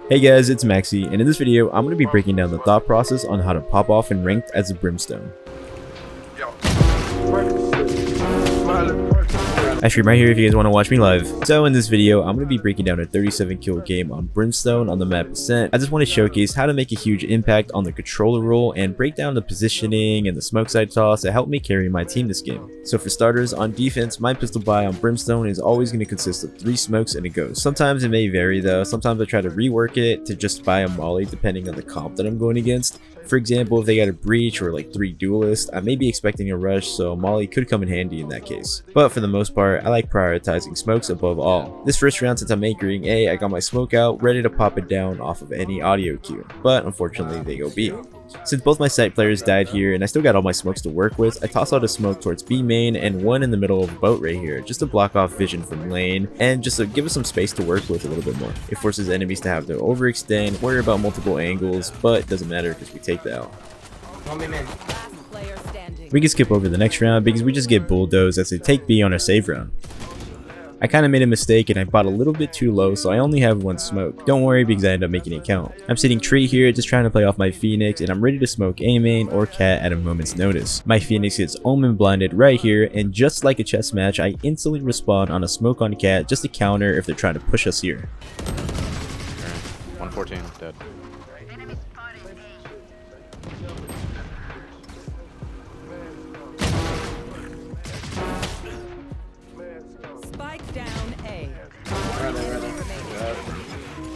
Hey guys, it's Maxi, and in this video, I'm going to be breaking down the thought process on how to pop off in ranked as a Brimstone. I stream right here if you guys want to watch me live. So in this video, I'm going to be breaking down a 37 kill game on Brimstone on the map Ascent. I just want to showcase how to make a huge impact on the controller role and break down the positioning and the smoke side toss that helped me carry my team this game. So for starters, on defense, my pistol buy on Brimstone is always going to consist of 3 smokes and a ghost. Sometimes it may vary though. Sometimes I try to rework it to just buy a molly depending on the comp that I'm going against. For example, if they got a breach or like 3 duelists, I may be expecting a rush, so molly could come in handy in that case. But for the most part, I like prioritizing smokes above all. This first round, since I'm anchoring A, I got my smoke out, ready to pop it down off of any audio cue. But unfortunately, they go B. Since both my site players died here and I still got all my smokes to work with, I toss out a smoke towards B main and one in the middle of the boat right here, just to block off vision from lane and just to give us some space to work with a little bit more. It forces enemies to have to overextend, worry about multiple angles, but it doesn't matter because we take the L. We can skip over the next round because we just get bulldozed as they take B on our save round. I kind of made a mistake and I bought a little bit too low, so I only have 1 smoke. Don't worry because I end up making it count. I'm sitting tree here just trying to play off my Phoenix and I'm ready to smoke A main or cat at a moment's notice. My Phoenix gets omen blinded right here, and just like a chess match, I instantly respawn on a smoke on cat just to counter if they're trying to push us here. 114 dead.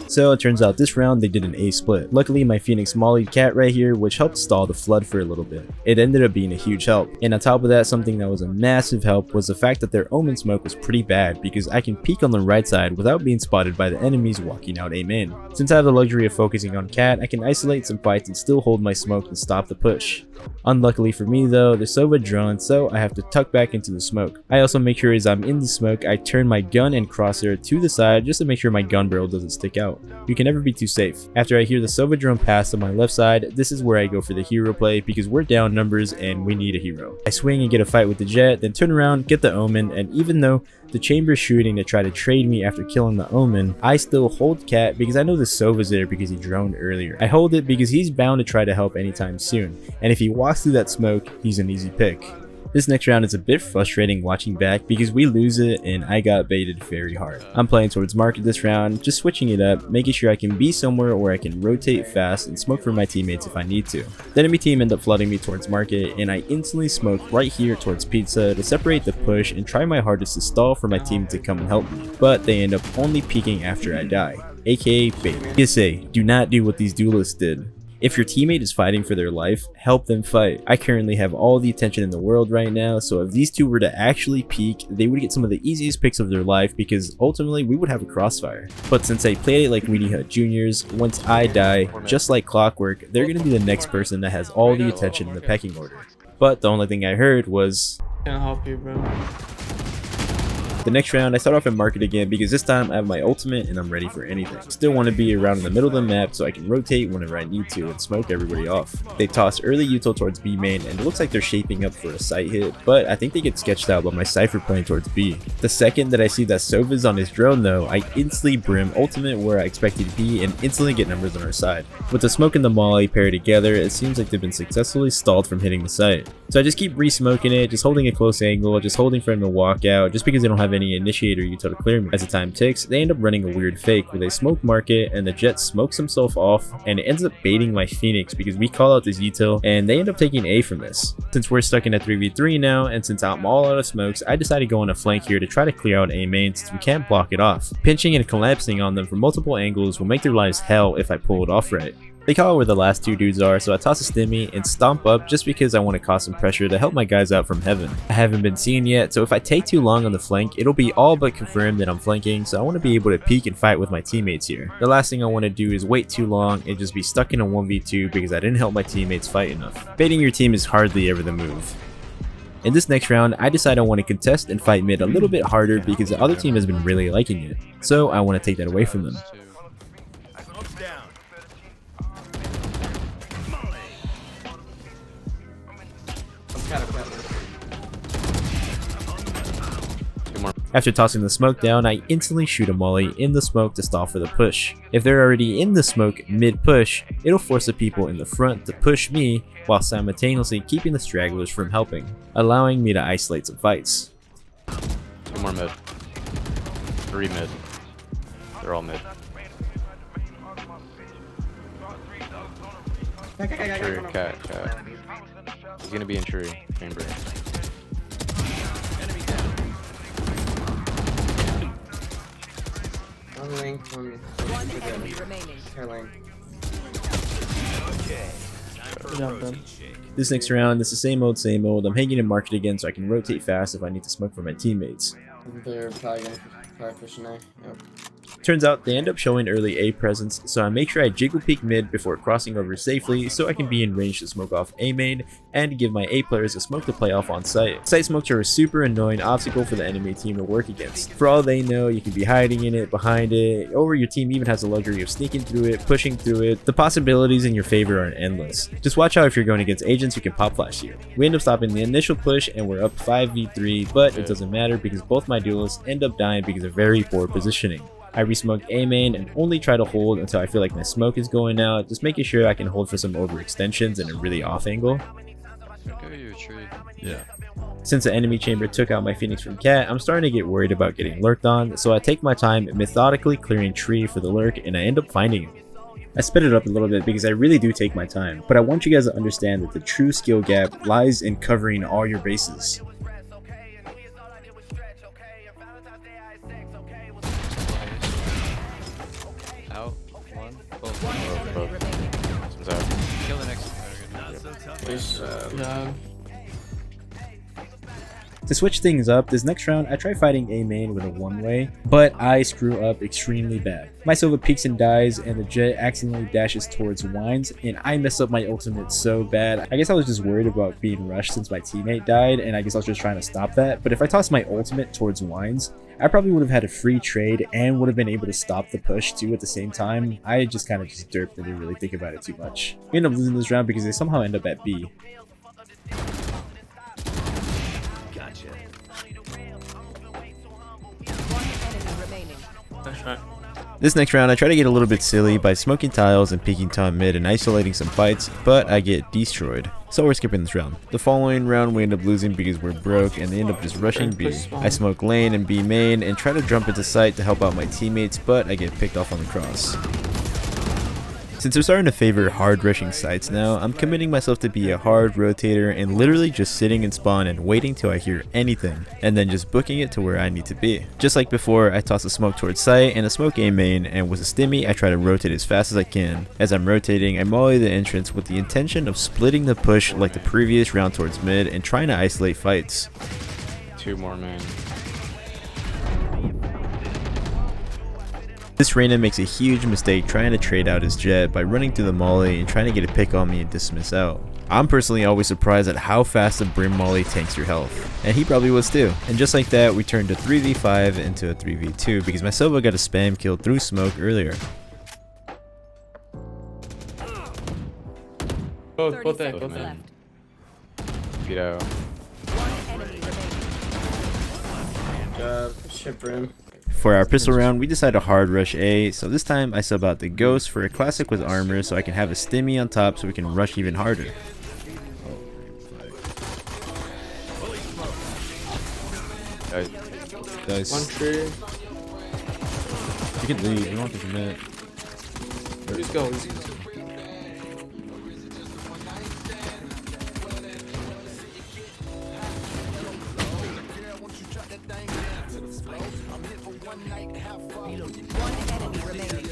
So it turns out this round they did an A split. Luckily my Phoenix mollied cat right here, which helped stall the flood for a little bit. It ended up being a huge help. And on top of that, something that was a massive help was the fact that their omen smoke was pretty bad because I can peek on the right side without being spotted by the enemies walking out A main. Since I have the luxury of focusing on cat, I can isolate some fights and still hold my smoke and stop the push. Unluckily for me though, the Sova drone, so I have to tuck back into the smoke. I also make sure as I'm in the smoke, I turn my gun and crosshair to the side just to make sure my gun barrel doesn't stick out. You can never be too safe. After I hear the Sova drone pass on my left side, this is where I go for the hero play because we're down numbers and we need a hero. I swing and get a fight with the jet, then turn around, get the omen, and even though the chamber's shooting to try to trade me after killing the omen, I still hold cat because I know the Sova's there because he droned earlier. I hold it because he's bound to try to help anytime soon, and if he walks through that smoke, he's an easy pick. This next round is a bit frustrating watching back because we lose it and I got baited very hard. I'm playing towards market this round, just switching it up, making sure I can be somewhere where I can rotate fast and smoke for my teammates if I need to. The enemy team end up flooding me towards market and I instantly smoke right here towards pizza to separate the push and try my hardest to stall for my team to come and help me, but they end up only peeking after I die, aka bait. PSA, do not do what these duelists did. If your teammate is fighting for their life, help them fight. I currently have all the attention in the world right now, so if these two were to actually peek, they would get some of the easiest picks of their life because ultimately we would have a crossfire. But since I played it like Weenie Hut Juniors, once I die, just like clockwork, they're going to be the next person that has all the attention in the pecking order. But the only thing I heard was, "Can't help you, bro." The next round, I start off at market again because this time I have my ultimate and I'm ready for anything. Still want to be around in the middle of the map so I can rotate whenever I need to and smoke everybody off. They toss early util towards B main and it looks like they're shaping up for a sight hit, but I think they get sketched out by my Cypher playing towards B. The second that I see that Sova's on his drone though, I instantly brim ultimate where I expected to be and instantly get numbers on our side. With the smoke and the molly paired together, it seems like they've been successfully stalled from hitting the site. So I just keep re-smoking it, just holding a close angle, just holding for him to walk out, just because they don't have any initiator util to clear me. As the time ticks, they end up running a weird fake where they smoke market and the jet smokes himself off and it ends up baiting my Phoenix because we call out this util and they end up taking A from this. Since we're stuck in a 3v3 now and since I'm all out of smokes, I decided to go on a flank here to try to clear out A main since we can't block it off. Pinching and collapsing on them from multiple angles will make their lives hell if I pull it off right. They call it where the last 2 dudes are, so I toss a stimmy and stomp up just because I want to cause some pressure to help my guys out from heaven. I haven't been seen yet, so if I take too long on the flank, it'll be all but confirmed that I'm flanking, so I want to be able to peek and fight with my teammates here. The last thing I want to do is wait too long and just be stuck in a 1v2 because I didn't help my teammates fight enough. Baiting your team is hardly ever the move. In this next round, I decide I want to contest and fight mid a little bit harder because the other team has been really liking it, so I want to take that away from them. After tossing the smoke down, I instantly shoot a molly in the smoke to stall for the push. If they're already in the smoke mid-push, it'll force the people in the front to push me while simultaneously keeping the stragglers from helping, allowing me to isolate some fights. 2 more mid. 3 mid. They're all mid. Tree, cat. He's gonna be in tree, chamber. One enemy remaining. This next round, it's the same old, I'm hanging in market again so I can rotate fast if I need to smoke for my teammates. They're probably pushing A. Yep. Turns out they end up showing early A presence, so I make sure I jiggle peek mid before crossing over safely so I can be in range to smoke off A main and give my A players a smoke to play off on site. Site smokes are a super annoying obstacle for the enemy team to work against. For all they know, you can be hiding in it, behind it, or your team even has the luxury of sneaking through it, pushing through it. The possibilities in your favor are endless. Just watch out if you're going against agents who can pop flash you. We end up stopping the initial push and we're up 5v3, but it doesn't matter because both my duelists end up dying because of very poor positioning. I resmoked A main and only try to hold until I feel like my smoke is going out, just making sure I can hold for some overextensions and a really off angle. Yeah. Since the enemy chamber took out my Phoenix from Cat, I'm starting to get worried about getting lurked on, so I take my time methodically clearing tree for the lurk and I end up finding him. I sped it up a little bit because I really do take my time, but I want you guys to understand that the true skill gap lies in covering all your bases. Out. One. Both. One enemy remaining. One's out. Kill the next one. To switch things up, this next round I try fighting A main with a one-way, but I screw up extremely bad. My Sova peeks and dies and the Jet accidentally dashes towards Wines and I mess up my ultimate so bad. I guess I was just worried about being rushed since my teammate died and I guess I was just trying to stop that, but if I tossed my ultimate towards Wines, I probably would have had a free trade and would have been able to stop the push too at the same time. I just kind of derped and didn't really think about it too much. We end up losing this round because they somehow end up at B. This next round I try to get a little bit silly by smoking tiles and peeking top mid and isolating some fights, but I get destroyed. So we're skipping this round. The following round we end up losing because we're broke and they end up just rushing B. I smoke lane and B main and try to jump into site to help out my teammates, but I get picked off on the cross. Since we're starting to favor hard rushing sites now, I'm committing myself to be a hard rotator and literally just sitting in spawn and waiting till I hear anything, and then just booking it to where I need to be. Just like before, I toss a smoke towards site and a smoke A main, and with a stimmy I try to rotate as fast as I can. As I'm rotating, I molly the entrance with the intention of splitting the push like the previous round towards mid and trying to isolate fights. 2 more man. This Reyna makes a huge mistake trying to trade out his Jet by running through the molly and trying to get a pick on me and dismiss out. I'm personally always surprised at how fast the Brim molly tanks your health, and he probably was too. And just like that, we turned a 3v5 into a 3v2 because my Sova got a spam kill through smoke earlier. Both there. Man. Feet out. One enemy remaining. Good job. Shit, Brim. For our pistol round, we decided to hard rush A, so this time I sub out the Ghost for a classic with armor so I can have a stimmy on top so we can rush even harder. Guys. One tree. You can leave, you don't have to commit. Just go. One enemy remaining.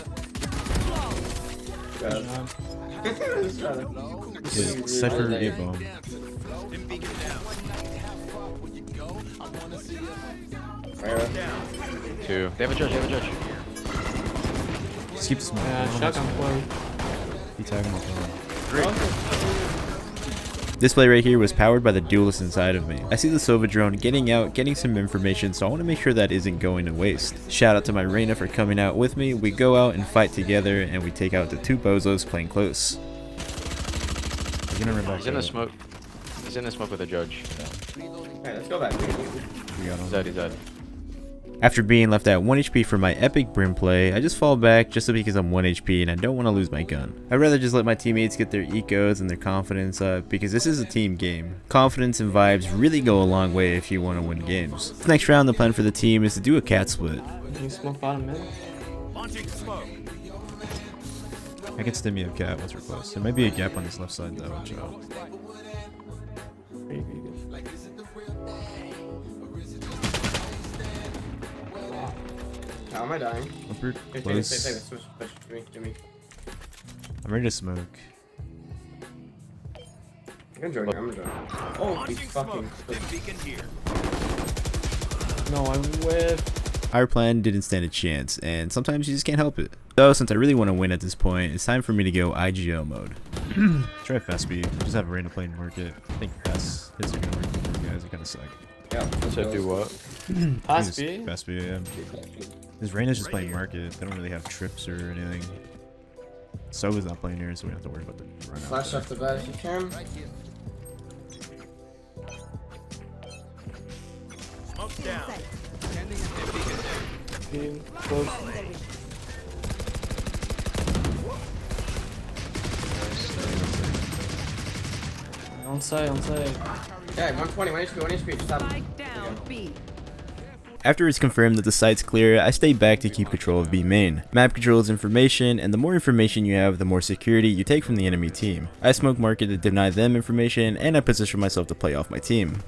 Cypher A bomb. 2. They have a judge. Just keep the smoke. Shotgun play. He tagged him off. This play right here was powered by the duelist inside of me. I see the Sova drone getting out, getting some information, so I want to make sure that isn't going to waste. Shout out to my Reyna for coming out with me. We go out and fight together, and we take out the 2 bozos playing close. He's in the smoke. He's in the smoke with a judge. Alright, let's go back. He's dead. After being left at 1 HP for my epic Brim play, I just fall back just because I'm 1 HP and I don't want to lose my gun. I'd rather just let my teammates get their ecos and their confidence up because this is a team game. Confidence and vibes really go a long way if you want to win games. This next round, the plan for the team is to do a cat split. Can you smoke bottom mid? I can stim you a cat once we're close. There might be a gap on this left side though, watch out. Pretty good. How am I dying? We're Hey, close. push to me. I'm ready to smoke. I'm joking. Oh, he fucking. No, I whiffed. Our plan didn't stand a chance, and sometimes you just can't help it. So, since I really want to win at this point, it's time for me to go IGL mode. Try fast speed. Just have a random plane market. I think fast hits are gonna work for you guys. It kind of suck. Yeah. Should do what? Fast speed? Fast speed, yeah. This Reyna's just playing market. They don't really have trips or anything. Sova's not playing here, so we don't have to worry about the run out. Flash off the bat if you can. Close. On side. Yeah, 120, 1 HP, 1 HP. Stop. Spike down B. After it's confirmed that the site's clear, I stay back to keep control of B main. Map controls information, and the more information you have, the more security you take from the enemy team. I smoke market to deny them information, and I position myself to play off my team.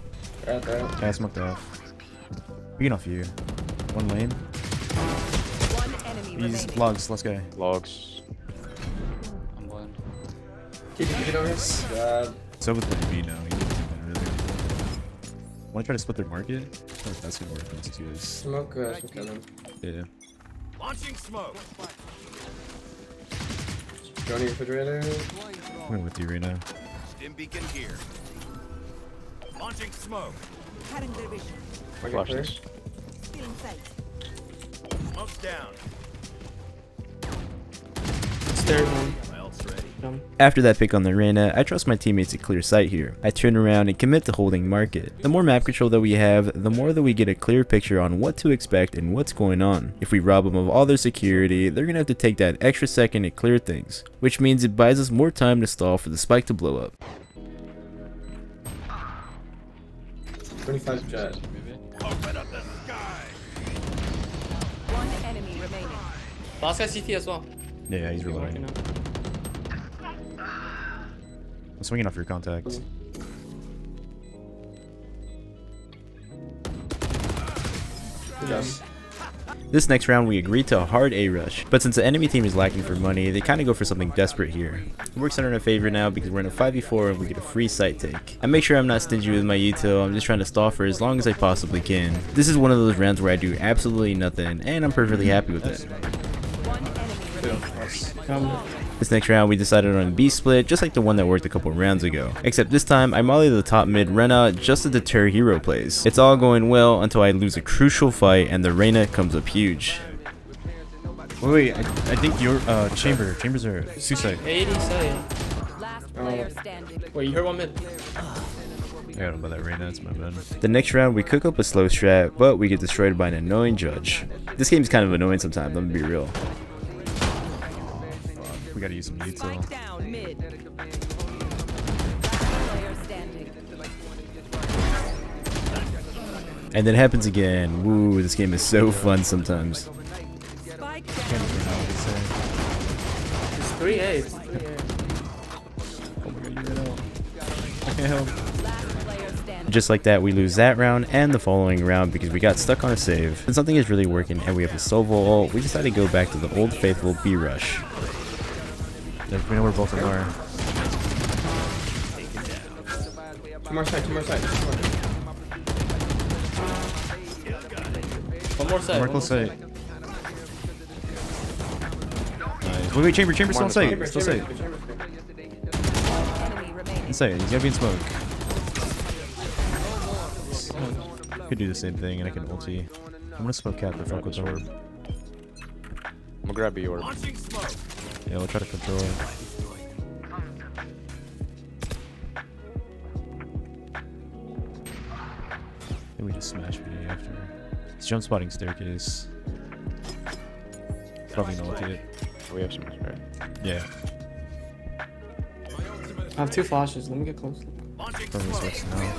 Okay. I smoked off. We can off you. One lane. One enemy These remaining. logs, let's go. Logs. I'm blind. Keep it over here. God. So with the B now, you need to really. Want to try to split their market? I don't know if that's gonna work against you guys. Smoke them. Yeah. Launching smoke. Go in the refrigerator. I'm going with you right now. Stim beacon here. Launching smoke. Cutting their vision. Flash this. Still in sight. Smoke's down. Stairs one. Else ready. Come. After that pick on the Reyna, I trust my teammates to clear sight here. I turn around and commit to holding market. The more map control that we have, the more that we get a clear picture on what to expect and what's going on. If we rob them of all their security, they're gonna have to take that extra second to clear things, which means it buys us more time to stall for the spike to blow up. 25 jet. Open up the sky. One enemy remaining. Last guy CT as well. Yeah, he's reloading. I'm swinging off your contact. Yes. This next round we agreed to a hard A rush, but since the enemy team is lacking for money, they kinda go for something desperate here. It works out in our favor now because we're in a 5v4 and we get a free site take. I make sure I'm not stingy with my util, I'm just trying to stall for as long as I possibly can. This is one of those rounds where I do absolutely nothing, and I'm perfectly happy with it. One enemy remaining. Come. This next round we decided on a B split, just like the one that worked a couple rounds ago. Except this time, I molly the top mid Reyna just to deter hero plays. It's all going well until I lose a crucial fight and the Reyna comes up huge. Wait, I think your chambers are suicide. 80 say. Last player standing. Wait, you heard 1 mid. I got him by that Reyna, that's my bad. The next round we cook up a slow strat, but we get destroyed by an annoying judge. This game's kind of annoying sometimes, I'm gonna be real. We gotta use some util. Spike down mid. Last player standing. And then it happens again. Woo, this game is so fun sometimes. Spike Can't down. even know what to say. It's 3-8. Oh my god, you ran out. I can't help. Last player standing. Just like that, we lose that round and the following round because we got stuck on a save. When something is really working and we have a solo ult, we decided to go back to the old faithful B rush. We know where both of them are. Two more side. One more side. More close sight. Nice. Wait, chamber still in sight. Still sight. Enemy remaining. In sight, he's gotta be in smoke. Could do the same thing and I can ulti. I'm gonna smoke cat the fuck with the orb. I'm gonna grab the orb. Launching smoke. Yeah, we'll try to control it. Then we just smash B after. It's jump spotting staircase. Probably gonna look at it. We have some spare. Yeah. I have 2 flashes. Let me get close. Launching Probably smoke. switch now.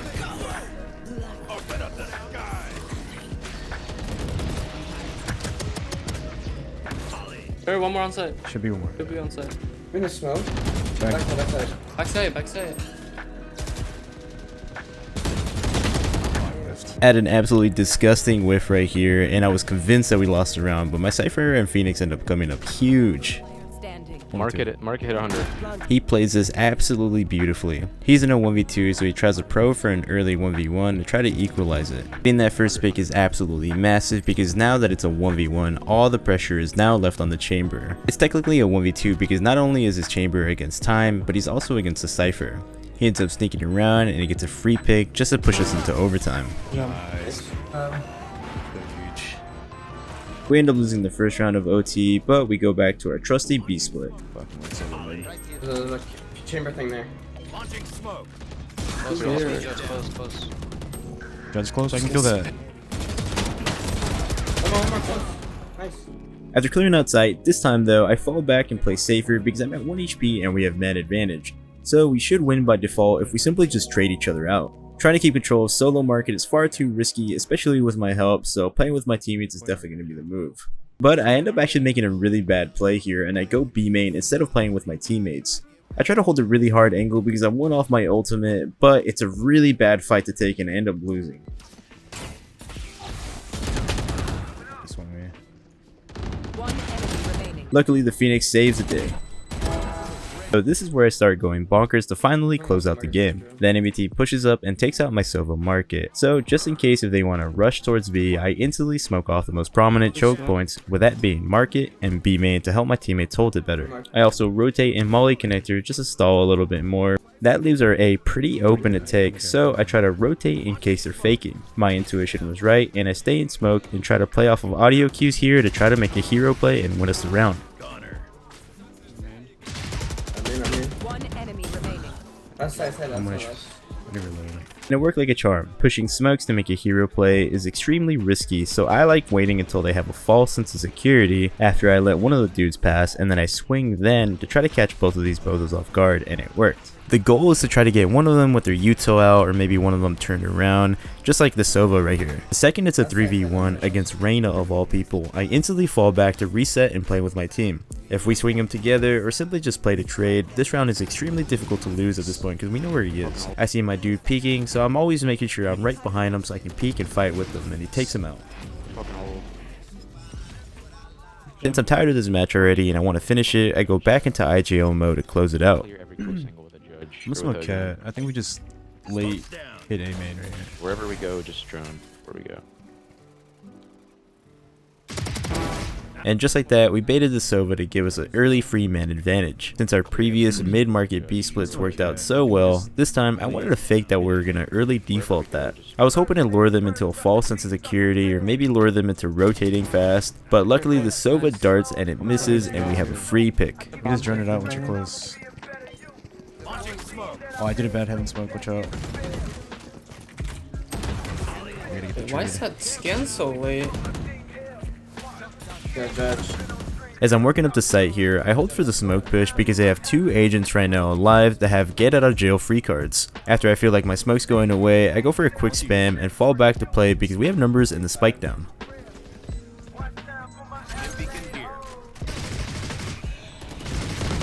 Open up the sky. There, one more on site. Should be one more. Could be on site. In the smoke. Back. Backside. Backside. Had an absolutely disgusting whiff right here, and I was convinced that we lost the round, but my Cypher and Phoenix ended up coming up huge. Standing. Mark hit 100. He plays this absolutely beautifully. He's in a 1v2, so he tries a pro for an early 1v1 to try to equalize it. Getting that first pick is absolutely massive because now that it's a 1v1, all the pressure is now left on the chamber. It's technically a 1v2 because not only is his chamber against time, but he's also against the Cypher. He ends up sneaking around and he gets a free pick just to push us into overtime. Nice. Huge. We end up losing the first round of OT, but we go back to our trusty B split. There's a chamber thing there. Launching smoke. Close, close. Judge close, I can kill that. One more close. Nice. After clearing out sight, this time though, I fall back and play safer because I'm at 1 HP and we have man advantage. So we should win by default if we simply just trade each other out. Trying to keep control of solo market is far too risky, especially with my help, so playing with my teammates is definitely going to be the move. But I end up actually making a really bad play here and I go B main instead of playing with my teammates. I try to hold a really hard angle because I won off my ultimate, but it's a really bad fight to take and I end up losing. This one, man. One enemy remaining. Luckily the Phoenix saves the day. So this is where I start going bonkers to finally close out the game. The enemy team pushes up and takes out my Sova market. So just in case if they want to rush towards B, I instantly smoke off the most prominent choke points, with that being market and B main to help my teammates hold it better. I also rotate and molly connector just to stall a little bit more. That leaves our A pretty open to take, so I try to rotate in case they're faking. My intuition was right and I stay in smoke and try to play off of audio cues here to try to make a hero play and win us the round. One enemy remaining. That's side. And it worked like a charm. Pushing smokes to make a hero play is extremely risky, so I like waiting until they have a false sense of security after I let one of the dudes pass, and then I swing then to try to catch both of these bozos off guard, and it worked. The goal is to try to get one of them with their util out or maybe one of them turned around, just like the Sova right here. The second it's a 3v1 against Reyna of all people, I instantly fall back to reset and play with my team. If we swing them together or simply just play to trade, this round is extremely difficult to lose at this point because we know where he is. I see my dude peeking, so I'm always making sure I'm right behind him so I can peek and fight with him, and he takes him out. Since I'm tired of this match already and I want to finish it, I go back into IJO mode to close it out. Let's smoke cat. I think we just late hit A main right here. Wherever we go, just drone. Where we go. And just like that, we baited the Sova to give us an early free man advantage. Since our previous mid-market B splits worked out so well, this time I wanted to fake that we were going to early default that. I was hoping to lure them into a false sense of security or maybe lure them into rotating fast, but luckily the Sova darts and it misses and we have a free pick. You just drone it out once you're close. Oh, I did a bad heaven smoke, watch out. Why is that scan so late? Yeah, judge. As I'm working up the site here, I hold for the smoke push because I have 2 agents right now alive that have get out of jail free cards. After I feel like my smoke's going away, I go for a quick spam and fall back to play because we have numbers in the spike down.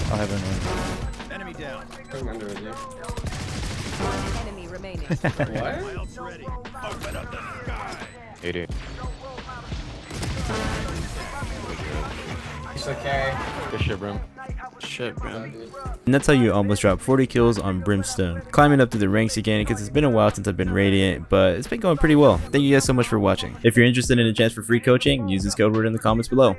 I'll have one. Enemy down. Bring under it, yeah. One enemy remaining. What? Miles ready. Open up the sky. 80. It's okay. Good shit, bro. Shit, bro. And that's how you almost drop 40 kills on Brimstone. Climbing up through the ranks again because it's been a while since I've been Radiant, but it's been going pretty well. Thank you guys so much for watching. If you're interested in a chance for free coaching, use this code word in the comments below.